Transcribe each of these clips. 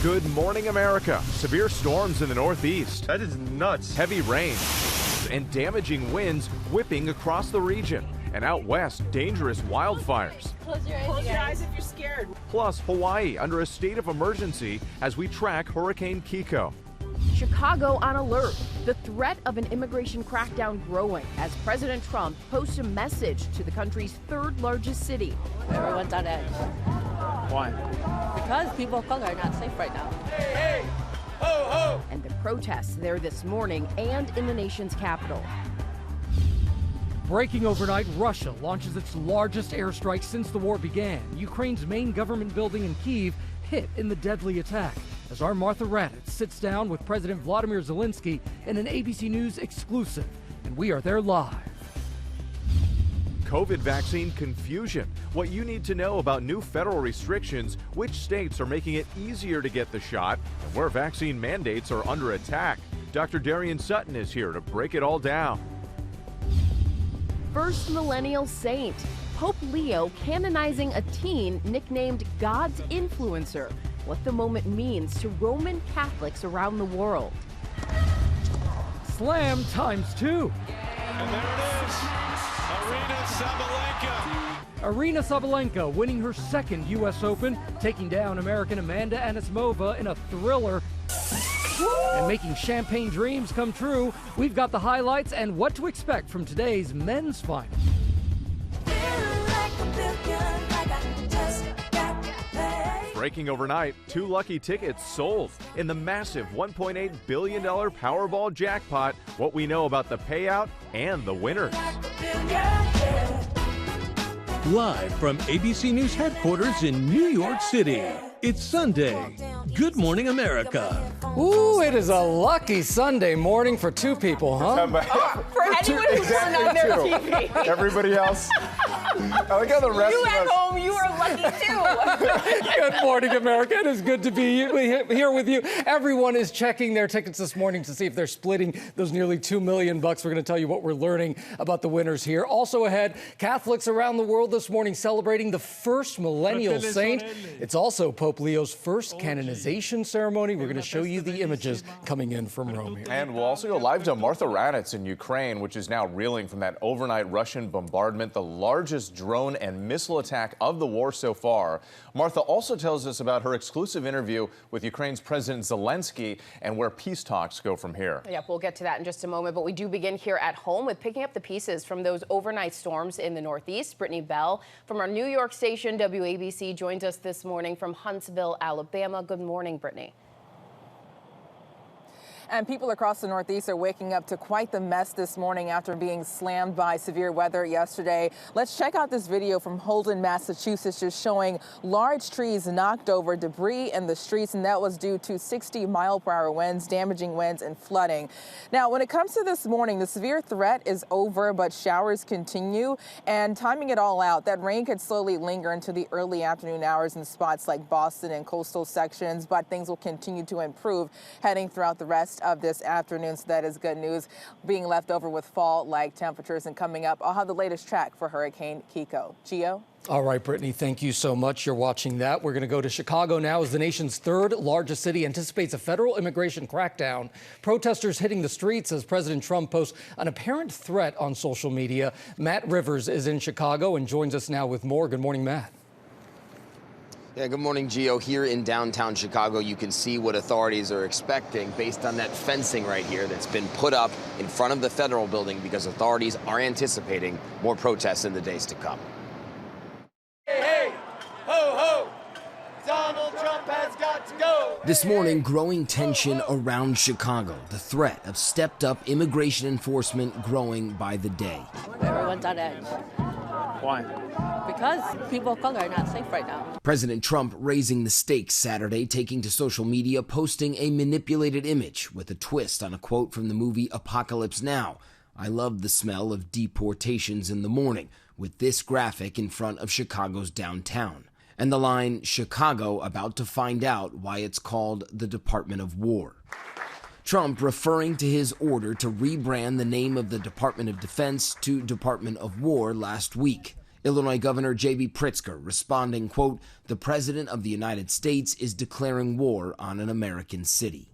Good morning, America. Severe storms in the Northeast. That is nuts. Heavy rain and damaging winds whipping across the region. And out west, dangerous wildfires. Close your eyes if you're scared. Plus, Hawaii under a state of emergency as we track Hurricane Kiko. Chicago on alert. The threat of an immigration crackdown growing as President Trump posts a message to the country's third largest city. Everyone's on edge. Why? Because people of color are not safe right now. Hey, hey! Ho, ho! And the protests there this morning and in the nation's capital. Breaking overnight, Russia launches its largest airstrike since the war began. Ukraine's main government building in Kyiv hit in the deadly attack. As our Martha Raddatz sits down with President Vladimir Zelensky in an ABC News exclusive, and we are there live. COVID vaccine confusion. What you need to know about new federal restrictions, which states are making it easier to get the shot, and where vaccine mandates are under attack. Dr. Darian Sutton is here to break it all down. First millennial saint, Pope Leo canonizing a teen nicknamed God's influencer. What the moment means to Roman Catholics around the world. Slam ×2. And there it is. Aryna Sabalenka winning her second U.S. Open, taking down American Amanda Anisimova in a thriller. And making champagne dreams come true. We've got the highlights and what to expect from today's men's final. Breaking overnight, 2 lucky tickets sold in the massive $1.8 billion Powerball jackpot. What we know about the payout and the winners. Live from ABC News headquarters in New York City, it's Sunday. Good morning, America. Ooh, it is a lucky Sunday morning for two people, huh? For anyone who turned on their TV. Everybody else. I like how the rest You of at us. home, you are lucky too. Good morning, America. It is good to be here with you. Everyone is checking their tickets this morning to see if they're splitting those nearly $2 million. We're going to tell you what we're learning about the winners here. Also ahead, Catholics around the world this morning celebrating the first millennial saint. It's also Pope Leo's first canonization ceremony. We're going to show you the images coming in from Rome here. And we'll also go live to Martha Raddatz in Ukraine, which is now reeling from that overnight Russian bombardment, the largest drone and missile attack of the war so far. Martha also tells us about her exclusive interview with Ukraine's President Zelensky and where peace talks go from here. Yep, we'll get to that in just a moment, but we do begin here at home with picking up the pieces from those overnight storms in the Northeast. Brittany Bell from our New York station, WABC, joins us this morning from Huntsville, Alabama. Good morning, Brittany. And people across the Northeast are waking up to quite the mess this morning after being slammed by severe weather yesterday. Let's check out this video from Holden, Massachusetts, just showing large trees knocked over, debris in the streets, and that was due to 60-mile-per-hour winds, damaging winds, and flooding. Now, when it comes to this morning, the severe threat is over, but showers continue. And timing it all out, that rain could slowly linger into the early afternoon hours in spots like Boston and coastal sections, but things will continue to improve heading throughout the rest of this afternoon, so that is good news. Being left over with fall-like temperatures, and coming up, I'll have the latest track for Hurricane Kiko. Gio? All right, Brittany, thank you so much. You're watching that. We're going to go to Chicago now as the nation's third largest city anticipates a federal immigration crackdown. Protesters hitting the streets as President Trump posts an apparent threat on social media. Matt Rivers is in Chicago and joins us now with more. Good morning, Matt. Yeah, good morning, Gio. Here in downtown Chicago, you can see what authorities are expecting based on that fencing right here that's been put up in front of the federal building because authorities are anticipating more protests in the days to come. Hey, hey! Ho, ho! Donald Trump has got to go! This morning, growing tension around Chicago. The threat of stepped-up immigration enforcement growing by the day. Everyone's on edge. Why? Because people of color are not safe right now. President Trump raising the stakes Saturday, taking to social media, posting a manipulated image with a twist on a quote from the movie Apocalypse Now. I love the smell of deportations in the morning, with this graphic in front of Chicago's downtown. And the line, Chicago about to find out why it's called the Department of War. Trump referring to his order to rebrand the name of the Department of Defense to Department of War last week. Illinois Governor J.B. Pritzker responding, quote, "The President of the United States is declaring war on an American city."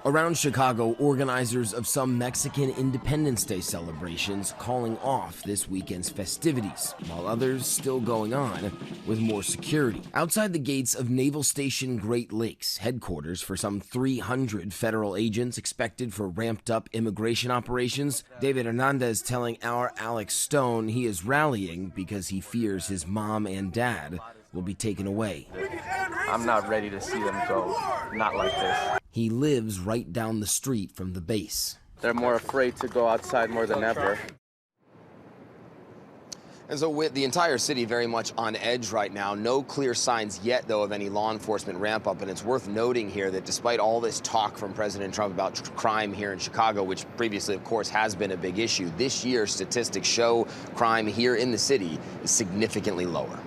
Around Chicago, organizers of some Mexican Independence Day celebrations calling off this weekend's festivities, while others still going on with more security. Outside the gates of Naval Station Great Lakes, headquarters for some 300 federal agents expected for ramped-up immigration operations, David Hernandez telling our Alex Stone he is rallying because he fears his mom and dad will be taken away. I'm not ready to see them go, not like this. He lives right down the street from the base. They're more afraid to go outside more than ever. And so with the entire city very much on edge right now, no clear signs yet, though, of any law enforcement ramp up. And it's worth noting here that despite all this talk from President Trump about crime here in Chicago, which previously, of course, has been a big issue, this year statistics show crime here in the city is significantly lower.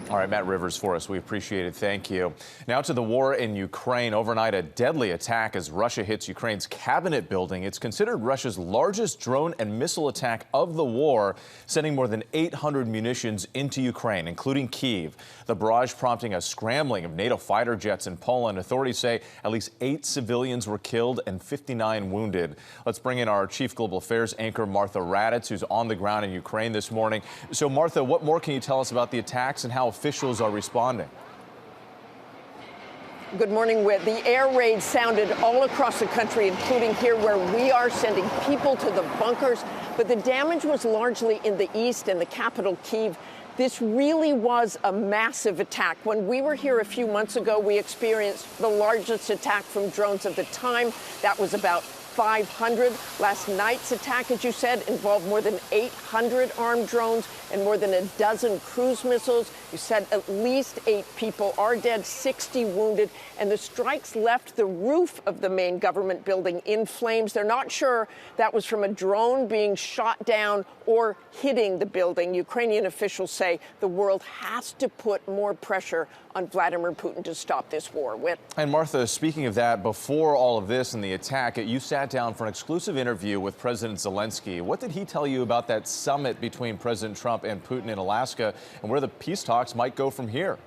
All right, Matt Rivers for us. We appreciate it. Thank you. Now to the war in Ukraine. Overnight, a deadly attack as Russia hits Ukraine's cabinet building. It's considered Russia's largest drone and missile attack of the war, sending more than 800 munitions into Ukraine, including Kyiv. The barrage prompting a scrambling of NATO fighter jets in Poland. Authorities say at least 8 civilians were killed and 59 wounded. Let's bring in our chief global affairs anchor, Martha Raddatz, who's on the ground in Ukraine this morning. So, Martha, what more can you tell us about the attacks and how officials are responding? Good morning, Whit. The air raid sounded all across the country, including here where we are, sending people to the bunkers. But the damage was largely in the east and the capital, Kyiv. This really was a massive attack. When we were here a few months ago, we experienced the largest attack from drones of the time. That was about 500. Last night's attack, as you said, involved more than 800 armed drones and more than a dozen cruise missiles. You said at least 8 people are dead, 60 wounded, and the strikes left the roof of the main government building in flames. They're not sure that was from a drone being shot down or hitting the building. Ukrainian officials say the world has to put more pressure on Vladimir Putin to stop this war. Whit. And Martha, speaking of that, before all of this and the attack, you sat down for an exclusive interview with President Zelensky. What did he tell you about that summit between President Trump and Putin in Alaska and where the peace talks might go from here?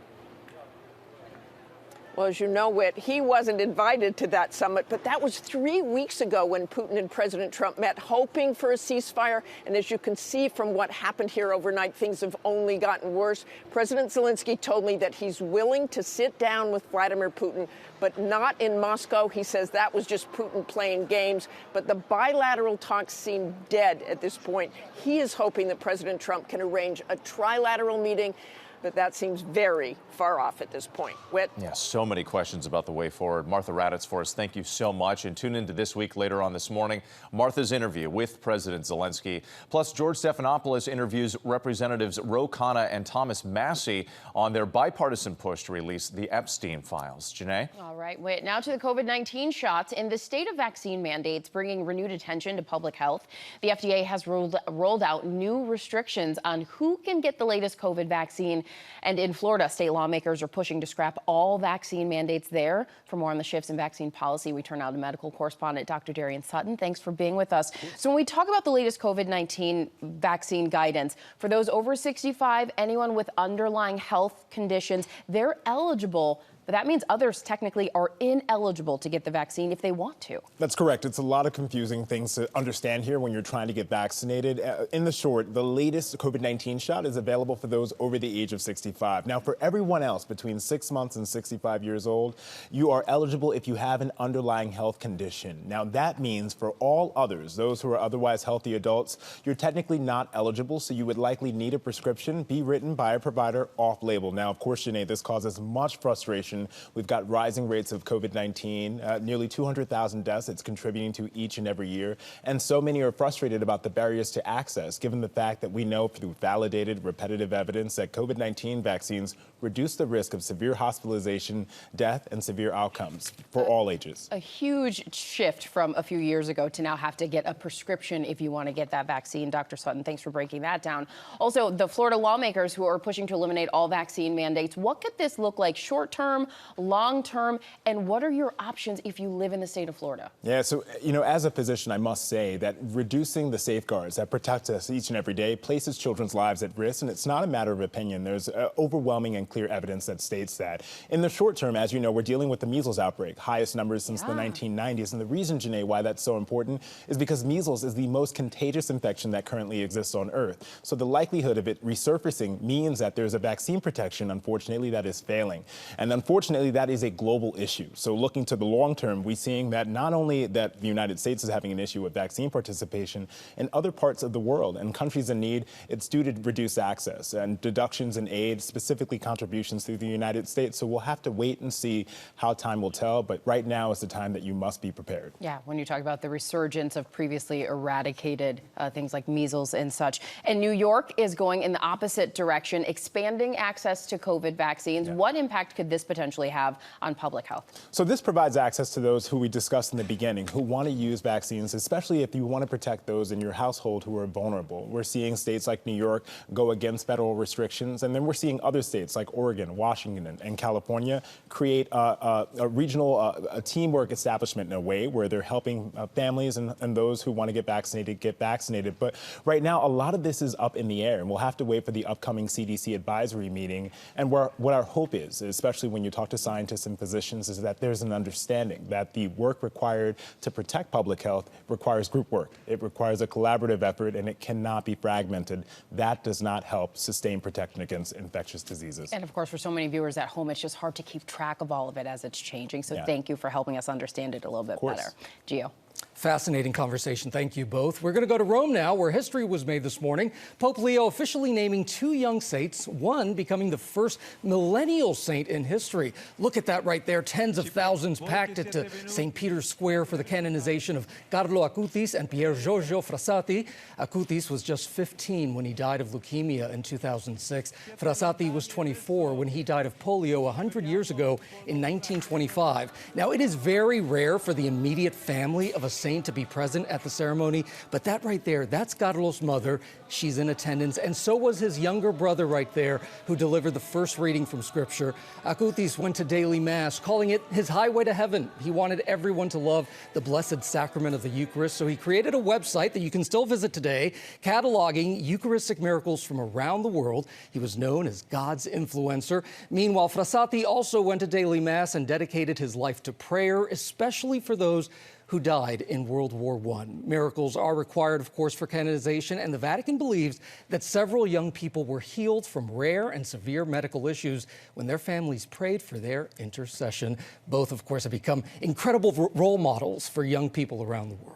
Well, as you know, Whit, he wasn't invited to that summit, but that was 3 weeks ago when Putin and President Trump met, hoping for a ceasefire. And as you can see from what happened here overnight, things have only gotten worse. President Zelensky told me that he's willing to sit down with Vladimir Putin, but not in Moscow. He says that was just Putin playing games. But the bilateral talks seem dead at this point. He is hoping that President Trump can arrange a trilateral meeting, but that seems very far off at this point. Whit? Yeah, so many questions about the way forward. Martha Raddatz for us, thank you so much. And tune into This Week later on this morning, Martha's interview with President Zelensky. Plus, George Stephanopoulos interviews Representatives Ro Khanna and Thomas Massie on their bipartisan push to release the Epstein files. Janae? All right, wait. Now to the COVID-19 shots. In the state of vaccine mandates bringing renewed attention to public health, the FDA has rolled out new restrictions on who can get the latest COVID vaccine. And in Florida, state lawmakers are pushing to scrap all vaccine mandates there. For more on the shifts in vaccine policy, we turn now to medical correspondent Dr. Darian Sutton. Thanks for being with us. So when we talk about the latest COVID-19 vaccine guidance, for those over 65, anyone with underlying health conditions, they're eligible. But that means others technically are ineligible to get the vaccine if they want to. That's correct. It's a lot of confusing things to understand here when you're trying to get vaccinated. In the short, the latest COVID-19 shot is available for those over the age of 65. Now, for everyone else between 6 months and 65 years old, you are eligible if you have an underlying health condition. Now, that means for all others, those who are otherwise healthy adults, you're technically not eligible, so you would likely need a prescription be written by a provider off-label. Now, of course, Janae, this causes much frustration. We've got rising rates of COVID-19, nearly 200,000 deaths it's contributing to each and every year. And so many are frustrated about the barriers to access, given the fact that we know through validated, repetitive evidence that COVID-19 vaccines reduce the risk of severe hospitalization, death, and severe outcomes for all ages. A huge shift from a few years ago to now have to get a prescription if you want to get that vaccine. Dr. Sutton, thanks for breaking that down. Also, the Florida lawmakers who are pushing to eliminate all vaccine mandates, what could this look like short term long term, and what are your options if you live in the state of Florida? Yeah, so, as a physician, I must say that reducing the safeguards that protect us each and every day places children's lives at risk, and it's not a matter of opinion. There's overwhelming and clear evidence that states that. In the short term, as you know, we're dealing with the measles outbreak, highest numbers since the 1990s, and the reason, Janae, why that's so important is because measles is the most contagious infection that currently exists on Earth. So the likelihood of it resurfacing means that there's a vaccine protection, unfortunately, that is failing. And unfortunately, that is a global issue. So looking to the long term, we're seeing that not only that the United States is having an issue with vaccine participation, in other parts of the world and countries in need, it's due to reduced access and deductions in aid, specifically contributions through the United States. So we'll have to wait and see how time will tell. But right now is the time that you must be prepared. Yeah, when you talk about the resurgence of previously eradicated things like measles and such. And New York is going in the opposite direction, expanding access to COVID vaccines. What impact could this potentially have on public health? So this provides access to those who we discussed in the beginning, who want to use vaccines, especially if you want to protect those in your household who are vulnerable. We're seeing states like New York go against federal restrictions, and then we're seeing other states like Oregon, Washington, and California create a regional teamwork establishment in a way where they're helping families and those who want to get vaccinated. But right now, a lot of this is up in the air, and we'll have to wait for the upcoming CDC advisory meeting. And what our hope is, especially when you talk to scientists and physicians, is that there's an understanding that the work required to protect public health requires group work. It requires a collaborative effort, and it cannot be fragmented. That does not help sustain protection against infectious diseases. And of course, for so many viewers at home, it's just hard to keep track of all of it as it's changing. So thank you for helping us understand it a little bit better. Gio. Fascinating conversation. Thank you both. We're going to go to Rome now, where history was made this morning. Pope Leo officially naming 2 young saints, one becoming the first millennial saint in history. Look at that right there. Tens of thousands packed into St. Peter's Square for the canonization of Carlo Acutis and Pier Giorgio Frassati. Acutis was just 15 when he died of leukemia in 2006. Frassati was 24 when he died of polio 100 years ago in 1925. Now, it is very rare for the immediate family of a saint to be present at the ceremony, but that right there, that's Carlo's mother. She's in attendance, and so was his younger brother right there, who delivered the first reading from Scripture. Acutis went to daily Mass, calling it his highway to heaven. He wanted everyone to love the Blessed Sacrament of the Eucharist, so he created a website that you can still visit today, cataloging Eucharistic miracles from around the world. He was known as God's influencer. Meanwhile, Frassati also went to daily Mass and dedicated his life to prayer, especially for those who died in World War I. Miracles are required, of course, for canonization, and the Vatican believes that several young people were healed from rare and severe medical issues when their families prayed for their intercession. Both, of course, have become incredible role models for young people around the world.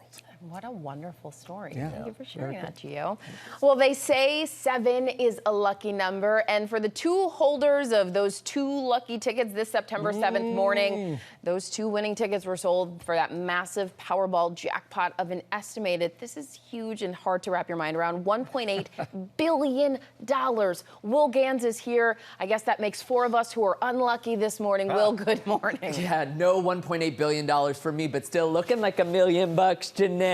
What a wonderful story. Yeah. Thank you for sharing that, Gio. Well, they say 7 is a lucky number, and for the 2 holders of those 2 lucky tickets this September 7th morning, those 2 winning tickets were sold for that massive Powerball jackpot of an estimated, this is huge and hard to wrap your mind around, $1.8 billion. Will Gans is here. I guess that makes 4 of us who are unlucky this morning. Will, good morning. Yeah, no $1.8 billion for me, but still looking like $1 million, Janae.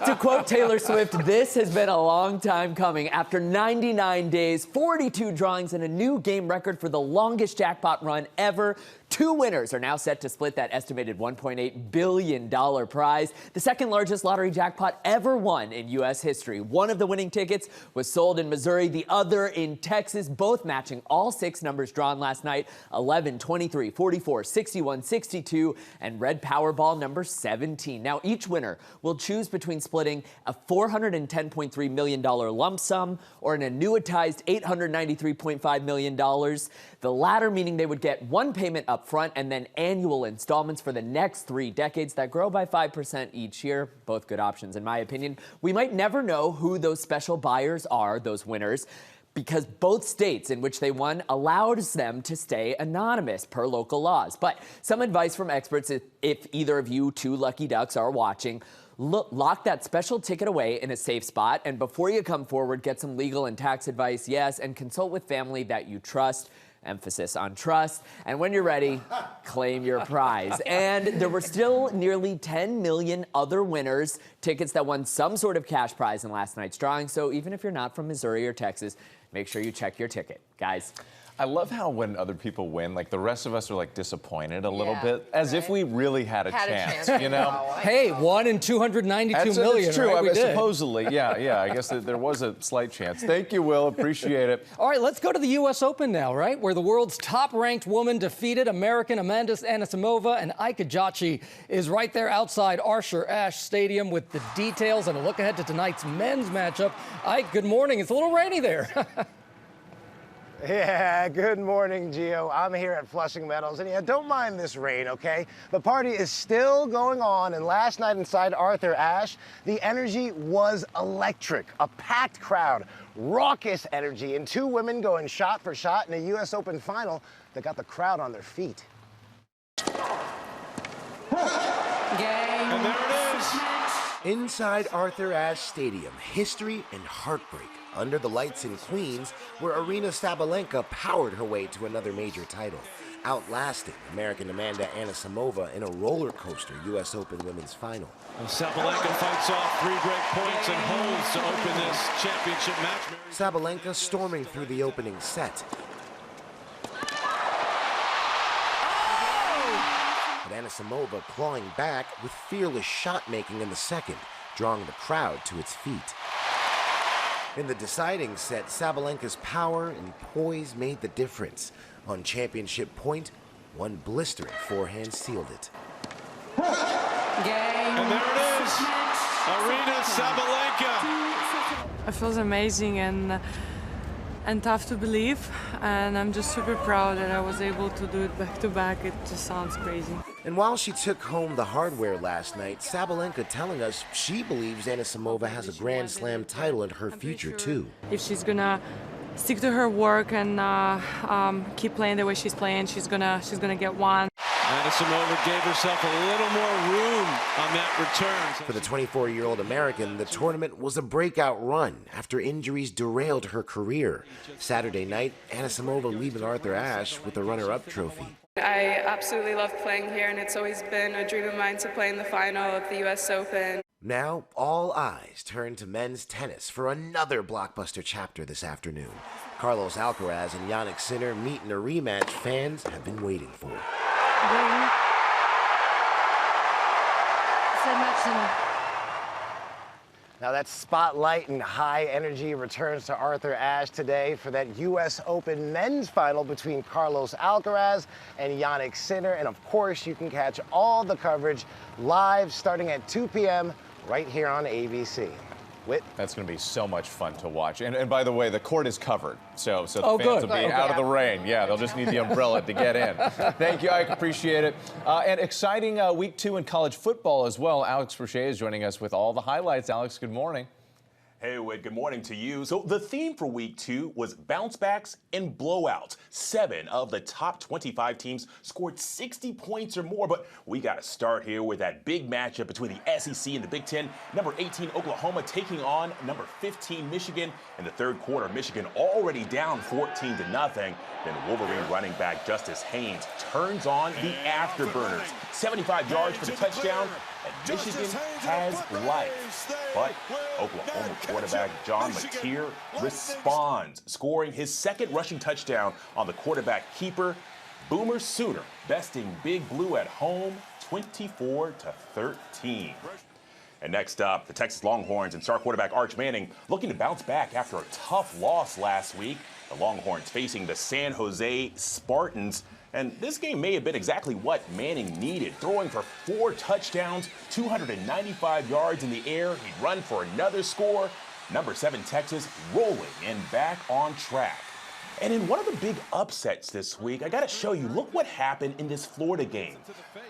To quote Taylor Swift, this has been a long time coming. After 99 days, 42 drawings, and a new game record for the longest jackpot run ever, 2 winners are now set to split that estimated $1.8 billion prize, the second largest lottery jackpot ever won in U.S. history. One of the winning tickets was sold in Missouri, the other in Texas, both matching all 6 numbers drawn last night, 11, 23, 44, 61, 62, and red Powerball number 17. Now, each winner will choose between splitting a $410.3 million lump sum or an annuitized $893.5 million. The latter meaning they would get one payment up front and then annual installments for the next 3 decades that grow by 5% each year. Both good options, in my opinion. We might never know who those special buyers are, those winners, because both states in which they won allows them to stay anonymous per local laws. But some advice from experts, if either of you 2 lucky ducks are watching, lock that special ticket away in a safe spot, and before you come forward, get some legal and tax advice, yes, and consult with family that you trust. Emphasis on trust. And when you're ready, claim your prize. And there were still nearly 10 million other winners, tickets that won some sort of cash prize in last night's drawing. So even if you're not from Missouri or Texas, make sure you check your ticket. Guys. I love how when other people win, like the rest of us are like disappointed a little bit, as if we really had a chance, you know? Hey, 1 in 292 million. That's true. Right? I mean, We did. supposedly, yeah. I guess there was a slight chance. Thank you, Will. Appreciate it. All right, let's go to the U.S. Open now, right? Where the world's top-ranked woman defeated American Amanda Anisimova, and Ika Jachi is right there outside Arthur Ashe Stadium with the details and a look ahead to tonight's men's matchup. Ike, good morning. It's a little rainy there. Yeah, good morning, Gio. I'm here at Flushing Meadows, and yeah, don't mind this rain, okay? The party is still going on, and last night inside Arthur Ashe, the energy was electric. A packed crowd, raucous energy, and 2 women going shot for shot in a U.S. Open final that got the crowd on their feet. And there it is. Inside Arthur Ashe Stadium, history and heartbreak. Under the lights in Queens, where Aryna Sabalenka powered her way to another major title, outlasting American Amanda Anisimova in a roller coaster U.S. Open women's final. And Sabalenka fights off 3 break points and holds to open this championship match. Sabalenka storming through the opening set. But Anisimova clawing back with fearless shot-making in the second, drawing the crowd to its feet. In the deciding set, Sabalenka's power and poise made the difference. On championship point, one blistering forehand sealed it. And there it is, Aryna Sabalenka. It feels amazing and tough to believe, and I'm just super proud that I was able to do it back to back. It just sounds crazy. And while she took home the hardware last night, Sabalenka telling us she believes Anisimova has a Grand Slam title in her future too. If she's gonna stick to her work and keep playing the way she's playing, she's gonna get one. Anisimova gave herself a little more room on that return. For the 24-year-old American, the tournament was a breakout run after injuries derailed her career. Saturday night, Anisimova leaving Arthur Ashe with a runner-up trophy. I absolutely love playing here, and it's always been a dream of mine to play in the final of the U.S. Open. Now, all eyes turn to men's tennis for another blockbuster chapter this afternoon. Carlos Alcaraz and Jannik Sinner meet in a rematch fans have been waiting for. Now that spotlight and high energy returns to Arthur Ashe today for that U.S. Open men's final between Carlos Alcaraz and Jannik Sinner. And of course, you can catch all the coverage live starting at 2 p.m. right here on ABC. Whit? That's going to be so much fun to watch. And by the way, the court is covered, so the fans will be out of the rain. Yeah, they'll just need the umbrella to get in. Thank you, Ike. Appreciate it. And exciting week 2 in college football as well. Alex Brochet is joining us with all the highlights. Alex, good morning. Hey, Whit, good morning to you. So the theme for week 2 was bounce backs and blowouts. 7 of the top 25 teams scored 60 points or more, but we got to start here with that big matchup between the SEC and the Big Ten. Number 18, Oklahoma taking on number 15, Michigan. In the third quarter, Michigan already down 14-0. Then Wolverine running back Justice Haynes turns on the afterburners. 75 yards for the touchdown, and Michigan has life. But Oklahoma quarterback John Mateer responds, scoring his second rushing touchdown on the quarterback keeper. Boomer Sooner besting Big Blue at home 24-13. And next up, the Texas Longhorns and star quarterback Arch Manning looking to bounce back after a tough loss last week. The Longhorns facing the San Jose Spartans. And this game may have been exactly what Manning needed, throwing for 4 touchdowns, 295 yards in the air. He'd run for another score. Number 7 Texas rolling and back on track. And in one of the big upsets this week, I got to show you, look what happened in this Florida game.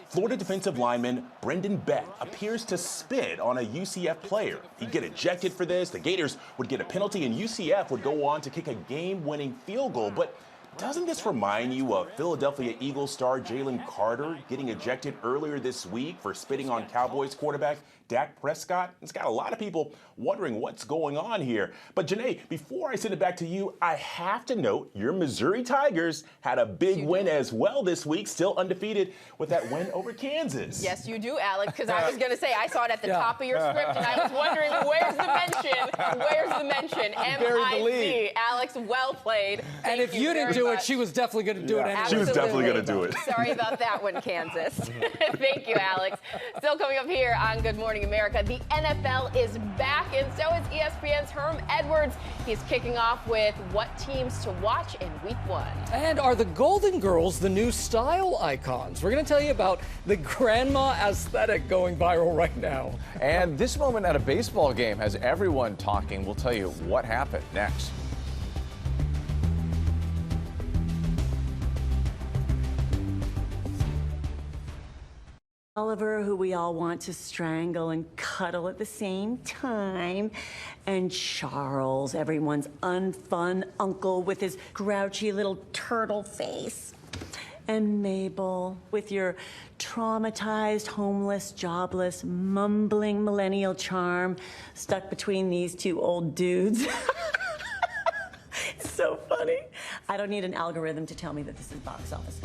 Florida defensive lineman Brendan Beck appears to spit on a UCF player. He'd get ejected for this, the Gators would get a penalty, and UCF would go on to kick a game-winning field goal. But doesn't this remind you of Philadelphia Eagles star Jalen Carter getting ejected earlier this week for spitting on Cowboys quarterback Dak Prescott. It's got a lot of people wondering what's going on here. But Janae, before I send it back to you, I have to note your Missouri Tigers had a big win as well this week, still undefeated with that win over Kansas. Yes, you do, Alex, because I was going to say I saw it at the top of your script, and I was wondering, where's the mention? Where's the mention? M-I-C. Alex, well played. And if you didn't do it, she was definitely going to do it anyway. She was definitely going to do it. Sorry about that one, Kansas. Thank you, Alex. Still coming up here on Good Morning America, the NFL is back, and so is ESPN's Herm Edwards. He's kicking off with what teams to watch in Week 1. And are the Golden Girls the new style icons? We're going to tell you about the grandma aesthetic going viral right now. And this moment at a baseball game has everyone talking. We'll tell you what happened next. Oliver, who we all want to strangle and cuddle at the same time, and Charles, everyone's unfun uncle with his grouchy little turtle face, and Mabel with your traumatized, homeless, jobless, mumbling millennial charm stuck between these two old dudes. It's so funny. I don't need an algorithm to tell me that this is box office.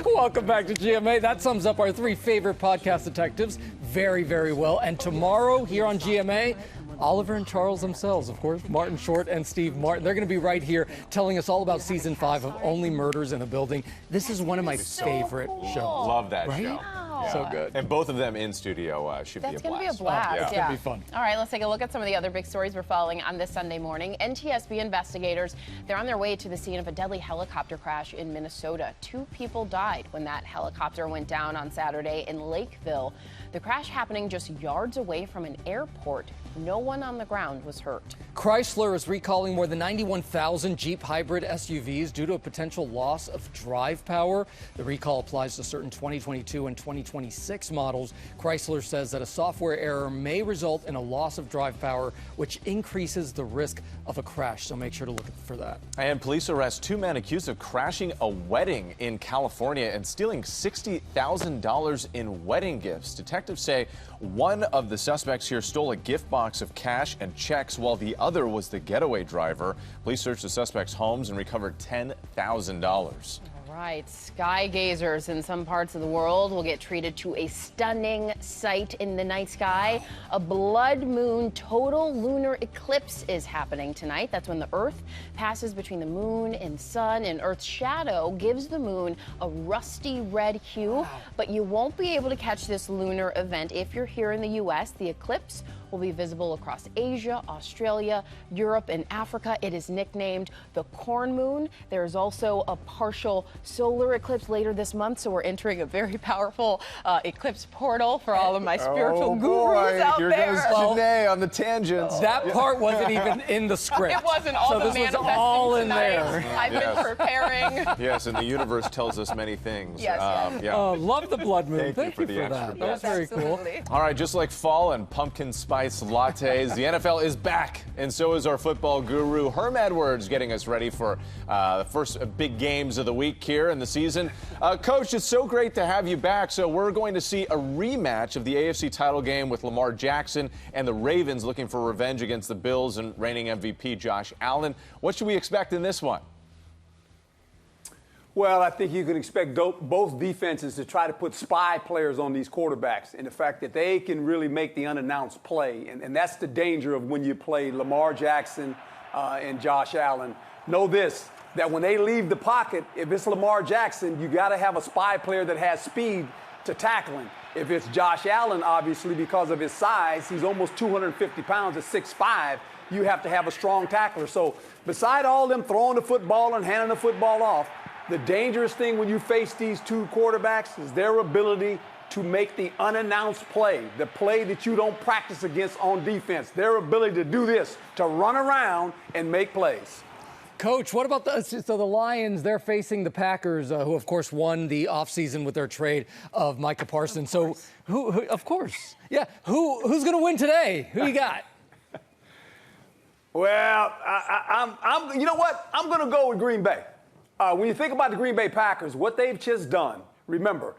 Welcome back to GMA. That sums up our 3 favorite podcast detectives very, very well. And tomorrow here on GMA, Oliver and Charles themselves, of course, Martin Short and Steve Martin. They're going to be right here telling us all about season 5 of Only Murders in a Building. This is one of my favorite shows. Love that right? show. Yeah. So good. And both of them in studio should be a blast. That's going to be a blast. It's going to be fun. All right, let's take a look at some of the other big stories we're following on this Sunday morning. NTSB investigators, they're on their way to the scene of a deadly helicopter crash in Minnesota. 2 people died when that helicopter went down on Saturday in Lakeville. The crash happening just yards away from an airport. No one on the ground was hurt. Chrysler is recalling more than 91,000 Jeep hybrid SUVs due to a potential loss of drive power. The recall applies to certain 2022 and 2026 models. Chrysler says that a software error may result in a loss of drive power, which increases the risk of a crash. So make sure to look for that. And police arrest 2 men accused of crashing a wedding in California and stealing $60,000 in wedding gifts. Detectives say one of the suspects here stole a gift box of cash and checks while the other was the getaway driver. Police searched the suspect's homes and recovered $10,000. All right, sky gazers in some parts of the world will get treated to a stunning sight in the night sky. A blood moon total lunar eclipse is happening tonight. That's when the Earth passes between the moon and sun, and Earth's shadow gives the moon a rusty red hue. But you won't be able to catch this lunar event if you're here in the U.S. The eclipse will be visible across Asia, Australia, Europe, and Africa. It is nicknamed the corn moon. There's also a partial solar eclipse later this month, so we're entering a very powerful eclipse portal for all of my spiritual gurus out Here there. goes Janae on the tangents. That part wasn't even in the script. It wasn't all so the this manifesting was all in tonight. there. I've been preparing. Yes, and the universe tells us many things. Yes, yes. Yeah. Love the blood moon. Thank you for the that. extra That was very cool. All right, just like fall and pumpkin spice lattes, the NFL is back, and so is our football guru, Herm Edwards, getting us ready for the first big games of the week here in the season. Coach, it's so great to have you back. So we're going to see a rematch of the AFC title game with Lamar Jackson and the Ravens looking for revenge against the Bills and reigning MVP Josh Allen. What should we expect in this one? Well, I think you can expect both defenses to try to put spy players on these quarterbacks, and the fact that they can really make the unannounced play. And that's the danger of when you play Lamar Jackson and Josh Allen. Know this, that when they leave the pocket, if it's Lamar Jackson, you got to have a spy player that has speed to tackle him. If it's Josh Allen, obviously, because of his size, he's almost 250 pounds at 6'5", you have to have a strong tackler. So beside all them throwing the football and handing the football off, the dangerous thing when you face these two quarterbacks is their ability to make the unannounced play, the play that you don't practice against on defense, their ability to do this, to run around and make plays. Coach, what about the Lions? They're facing the Packers, who, of course, won the offseason with their trade of Micah Parsons. So, who of course. Yeah, who's going to win today? Who you got? Well, you know what? I'm going to go with Green Bay. When you think about the Green Bay Packers, what they've just done, remember,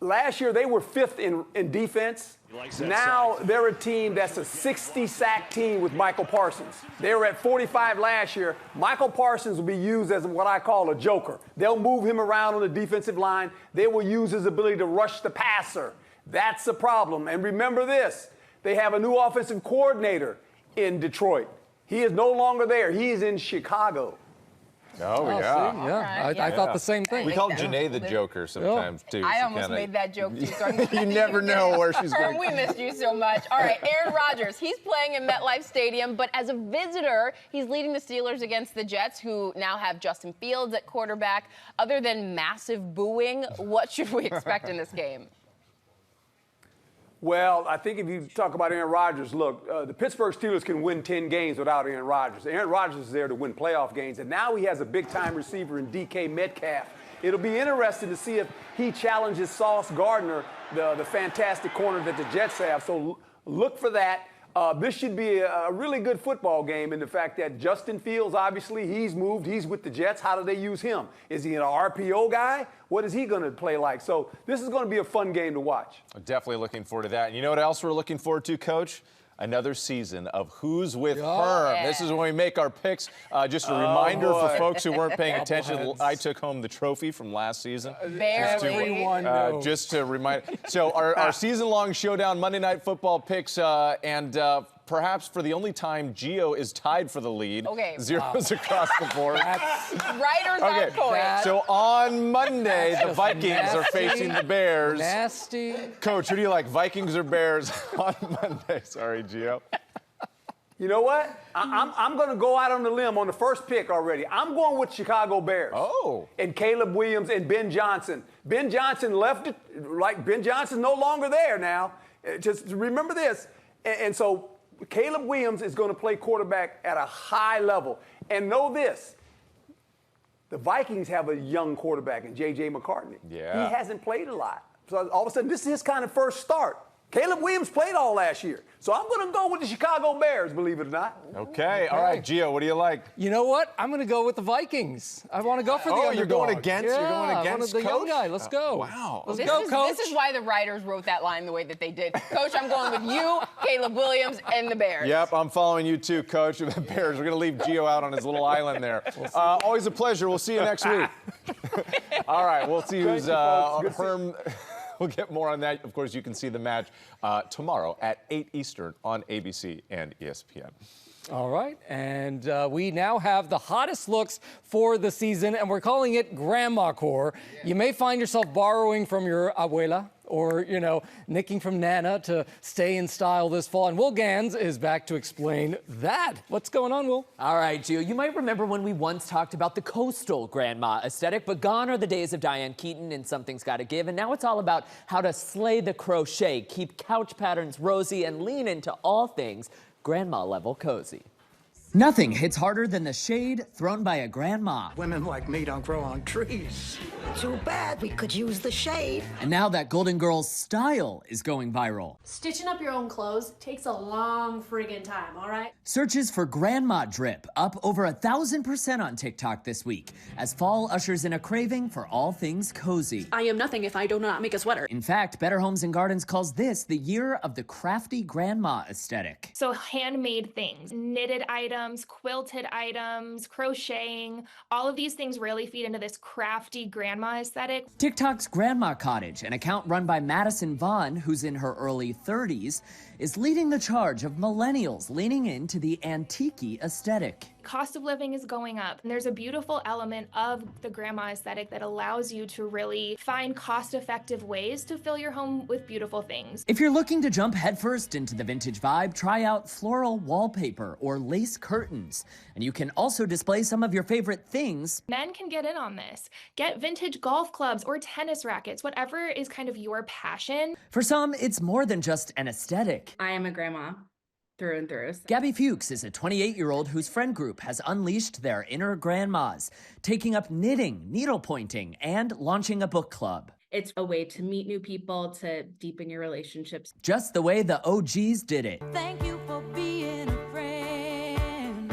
Last year, they were 5th in defense. Now they're a team that's a 60-sack team with Michael Parsons. They were at 45 last year. Michael Parsons will be used as what I call a joker. They'll move him around on the defensive line. They will use his ability to rush the passer. That's the problem. And remember this, they have a new offensive coordinator in Detroit. He is no longer there. He is in Chicago. Oh, yeah. yeah. See? Yeah. I thought the same thing. We call Janae the Joker sometimes, too. I She almost kinda- made that joke, too. So I'm glad You never know where she's Herm, going. we missed you so much. All right, Aaron Rodgers, he's playing in MetLife Stadium, but as a visitor, he's leading the Steelers against the Jets, who now have Justin Fields at quarterback. Other than massive booing, what should we expect in this game? Well, I think if you talk about Aaron Rodgers, look, the Pittsburgh Steelers can win 10 games without Aaron Rodgers. Aaron Rodgers is there to win playoff games, and now he has a big-time receiver in DK Metcalf. It'll be interesting to see if he challenges Sauce Gardner, the fantastic corner that the Jets have. So look for that. This should be a really good football game in the fact that Justin Fields, obviously, he's moved. He's with the Jets. How do they use him? Is he an RPO guy? What is he going to play like? So this is going to be a fun game to watch. Definitely looking forward to that. And you know what else we're looking forward to, Coach? Another season of Who's with Herm. Yeah. This is when we make our picks. Just a reminder for folks who weren't paying attention, I took home the trophy from last season. Barely. Just to remind. So our season-long showdown Monday Night Football picks, and perhaps for the only time, Gio is tied for the lead. Okay. Zeros across the board. Writers on point. So on Monday, the Vikings are nasty. facing the Bears. Nasty. Coach, who do you like, Vikings or Bears on Monday? Sorry, Gio. You know what? I'm going to go out on the limb on the first pick already. I'm going with Chicago Bears. Oh. And Caleb Williams and Ben Johnson. Ben Johnson left it, like Ben Johnson's no longer there now. Just remember this. And so Caleb Williams is going to play quarterback at a high level. And know this, the Vikings have a young quarterback in J.J. McCartney. Yeah. He hasn't played a lot. So all of a sudden, this is his kind of first start. Caleb Williams played all last year. So I'm going to go with the Chicago Bears, believe it or not. Okay. All right, Gio, what do you like? You know what? I'm going to go with the Vikings. I want to go for the underdog. You're going against? Yeah, You're going I against wanted the young Coach? guy. Let's go. Wow. Let's go, Coach. This is why the writers wrote that line the way that they did. Coach, I'm going with you, Caleb Williams, and the Bears. Yep, I'm following you too, Coach. The Bears. We're going to leave Gio out on his little island there. Always a pleasure. We'll see you next week. All right, we'll see who's Herm. We'll get more on that. Of course, you can see the match tomorrow at 8 Eastern on ABC and ESPN. All right, and we now have the hottest looks for the season, and we're calling it Grandma Core. You may find yourself borrowing from your abuela or, you know, nicking from Nana to stay in style this fall. And Will Gans is back to explain that. What's going on, Will? All right, Gio, you might remember when we once talked about the coastal grandma aesthetic, but gone are the days of Diane Keaton and Something's Gotta Give, and now it's all about how to slay the crochet, keep couch patterns rosy, and lean into all things grandma-level cozy. Nothing hits harder than the shade thrown by a grandma. Women like me don't grow on trees. Too bad, we could use the shade. And now that Golden Girls style is going viral. Stitching up your own clothes takes a long friggin' time, all right? Searches for grandma drip up over 1,000% on TikTok this week, as fall ushers in a craving for all things cozy. I am nothing if I do not make a sweater. In fact, Better Homes and Gardens calls this the year of the crafty grandma aesthetic. So handmade things, knitted items, quilted items, crocheting, all of these things really feed into this crafty grandma aesthetic. TikTok's Grandma Cottage, an account run by Madison Vaughn, who's in her early 30s, is leading the charge of millennials leaning into the antique-y aesthetic. Cost of living is going up, and there's a beautiful element of the grandma aesthetic that allows you to really find cost-effective ways to fill your home with beautiful things. If you're looking to jump headfirst into the vintage vibe, try out floral wallpaper or lace curtains. And you can also display some of your favorite things. Men can get in on this. Get vintage golf clubs or tennis rackets, whatever is kind of your passion. For some, it's more than just an aesthetic. I am a grandma. Through and through. Gabby Fuchs is a 28-year-old whose friend group has unleashed their inner grandmas, taking up knitting, needle pointing, and launching a book club. It's a way to meet new people, to deepen your relationships. Just the way the OGs did it. Thank you for being a friend.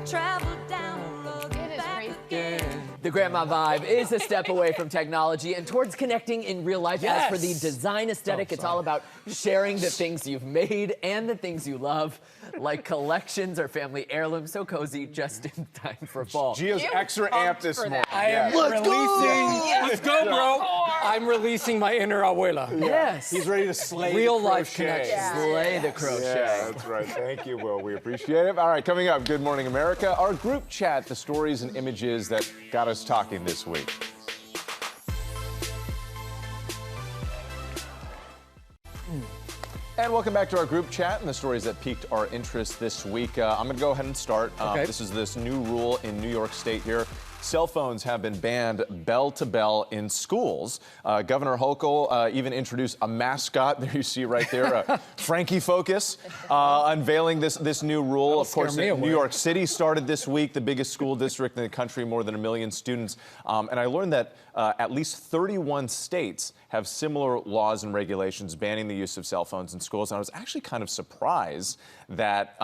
Travel down the road back again. The grandma vibe is a step away from technology and towards connecting in real life. As for the design aesthetic, it's all about sharing the things you've made and the things you love, like collections or family heirlooms. So cozy, just in time for fall. Gio's extra amped this morning. I am releasing. Let's go, bro. I'm releasing my inner abuela. Yes. He's ready to slay real the life crochet. connection. Slay the crochet. Yeah, that's right. Thank you, Will. We appreciate it. All right, coming up, Good Morning America, our group chat, the stories and images that got us talking this week. And welcome back to our group chat and the stories that piqued our interest this week. I'm going to go ahead and start. This is this new rule in New York State here. Cell phones have been banned bell to bell in schools. Governor Hochul even introduced a mascot. There you see right there, Frankie Focus, unveiling this new rule. Of course, New York City started this week, the biggest school district in the country, more than 1 million students. And I learned that at least 31 states have similar laws and regulations banning the use of cell phones in schools. And I was actually kind of surprised that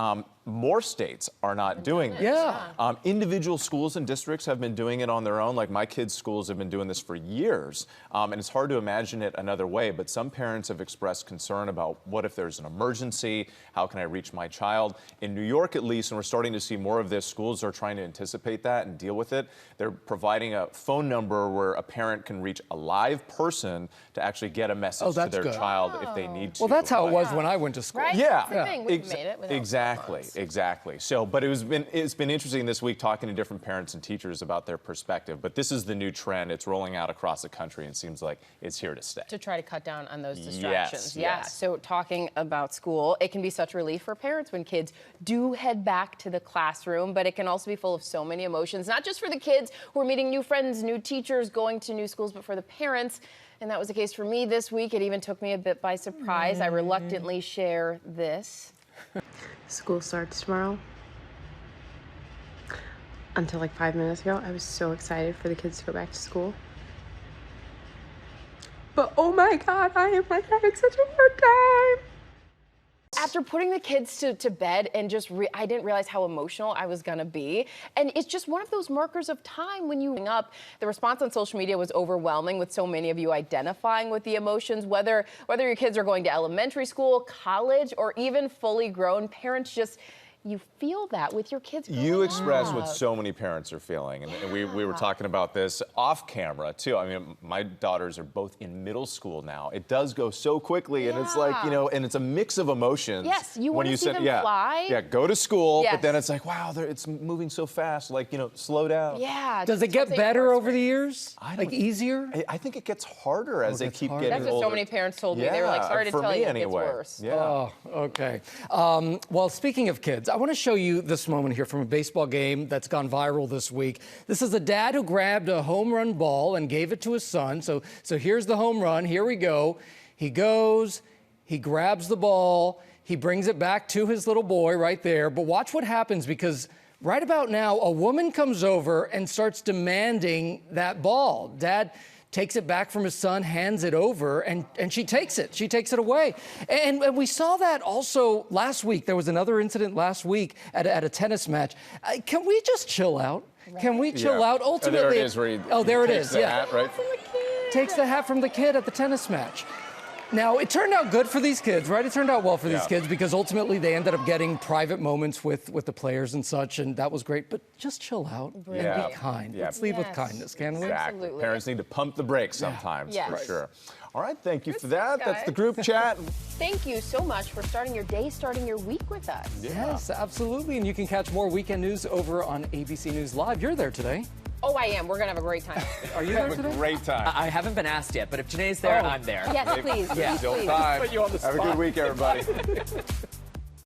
more states are not doing this. Yeah. Individual schools and districts have been doing it on their own. Like my kids' schools have been doing this for years. And it's hard to imagine it another way. But some parents have expressed concern about what if there's an emergency? How can I reach my child? In New York, at least, and we're starting to see more of this, schools are trying to anticipate that and deal with it. They're providing a phone number where a parent can reach a live person to actually get a message to their child if they need to. Well, that's how it was when I went to school. Right? Yeah. Same thing. We've made it without Exactly. Exactly. So, but it's been interesting this week talking to different parents and teachers about their perspective. But this is the new trend. It's rolling out across the country and seems like it's here to stay. To try to cut down on those distractions. Yes. So talking about school, it can be such relief for parents when kids do head back to the classroom, but it can also be full of so many emotions, not just for the kids who are meeting new friends, new teachers, going to new schools, but for the parents. And that was the case for me this week. It even took me a bit by surprise. I reluctantly share this. School starts tomorrow. Until like 5 minutes ago, I was so excited for the kids to go back to school. But oh my God, I am like having such a hard time. After putting the kids to bed and just I didn't realize how emotional I was gonna be. And it's just one of those markers of time when you wake up. The response on social media was overwhelming, with so many of you identifying with the emotions, whether your kids are going to elementary school, college, or even fully grown. Parents just, you feel that with your kids growing You express up. what so many parents are feeling. And we were talking about this off camera, too. I mean, my daughters are both in middle school now. It does go so quickly, and it's like, and it's a mix of emotions. Yes, you want to see them fly. Yeah, go to school, Yes. but then it's like, wow, it's moving so fast. Like, slow down. Yeah. Does it get better over the years? Like easier? I think it gets harder as they keep getting That's what older. so many parents told me. They were like, sorry to tell you, it gets worse. Yeah. Oh, okay. Well, speaking of kids, I want to show you this moment here from a baseball game that's gone viral this week. This is a dad who grabbed a home run ball and gave it to his son. So here's the home run. Here we go. He goes, he grabs the ball, he brings it back to his little boy right there. But watch what happens, because right about now, a woman comes over and starts demanding that ball. Dad takes it back from his son, hands it over, and she takes it. She takes it away. And we saw that also last week. There was another incident last week at a tennis match. Can we just chill out? Right. Can we chill out? Ultimately, there it is. Where there it takes is. The Yeah, hat, right? Takes the hat from the kid at the tennis match. Now, it turned out good for these kids, right? It turned out well for these kids, because ultimately they ended up getting private moments with the players and such, and that was great. But just chill out and be kind. Let's leave with kindness, can we? Exactly. Absolutely. Parents need to pump the brakes sometimes, Yes. for sure. All right, thank you for that. That's the group chat. Thank you so much for starting your day, starting your week with us. Yes, absolutely. And you can catch more weekend news over on ABC News Live. You're there today. Oh, I am. We're going to have a great time. Are you there today? Have a great time. I haven't been asked yet, but if Janae's there, I'm there. Yes, please. Still Please. time. Put you on the Have a spot. good week, everybody.